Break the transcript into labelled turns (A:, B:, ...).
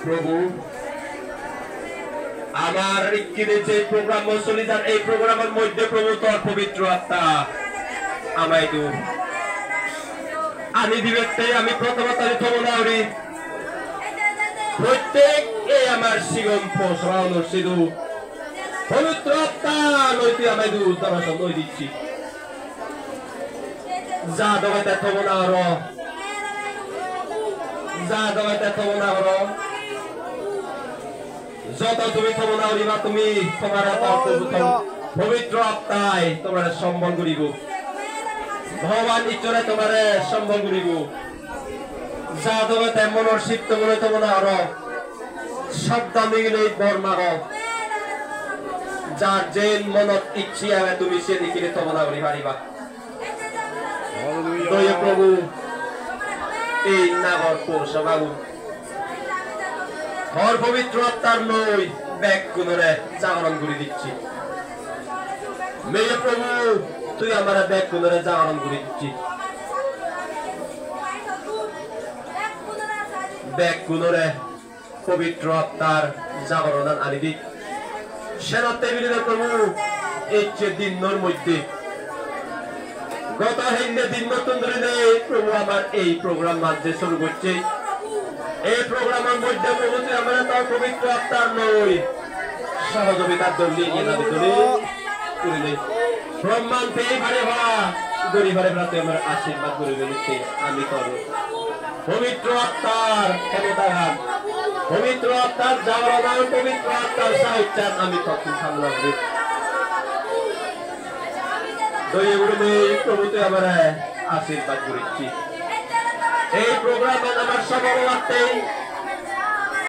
A: প্রভু আমার ইচ্ছিতে যে প্রোগ্রাম চলে যান এই প্রোগ্রামের মধ্যে প্রভু তোর পবিত্র আত্মা আমায় দু আমি দিবেতে আমি প্রথমত থমনাউরি প্রত্যেক এই আমার সিগম ফসরাউন সিধু পবিত্র আত্মা লইতে আমায় দু দর্শন লই দিচ্ছি যা দবাতে থমনাউর যা দবাতে থমনাউর যত তুমি থমনাউরি বা তুমি তোমার পবিত্র আত্মায় তোমার সম্মান করিব ভগবান ঈশ্বরে তোমার সম্মান করিব যা দবাতে মনের সিদ্ধ মনে থমনাউর শব্দ মিলে বর্মার যার যে মনত ইচ্ছি হবে তুমি সে দিকে থমনাউরি পারিবা দয়া প্রভু এই নাগর পৌরসভাগু হর পবিত্র আত্মার নই ব্যাগ গুণরে জাগরণ করে দিচ্ছি মেয়ে প্রভু তুই আমার ব্যাগ গুণরে জাগরণ করে দিচ্ছি ব্যাগ গুণরে পবিত্র আত্মার জাগরণ আনি দিক সেনা টেবিলের প্রভু এই যে দিনের মধ্যে গত হিন্দে দিন নতুন ধরে প্রভু আমার এই প্রোগ্রাম মাঝে শুরু করছে এই প্রোগ্রামের মধ্যে প্রভু তুই আমরা তার পবিত্র আত্মার নই সহযোগিতার দলীয় করিলে ব্রহ্মাণ্ড পেয়ে ভারে হওয়া গরিবারে রাতে আমার আশীর্বাদ করে দিচ্ছে আমি করো পবিত্র আত্মার ক্ষমতাঘাত পবিত্র আত্মার জাগরণ পবিত্র আত্মার সাহিত্যান আমি তখন সামলাম দয়া করে প্রভু তুই আমার আশীর্বাদ করেছি এই প্রোগ্রামে আমার সফল লাগতে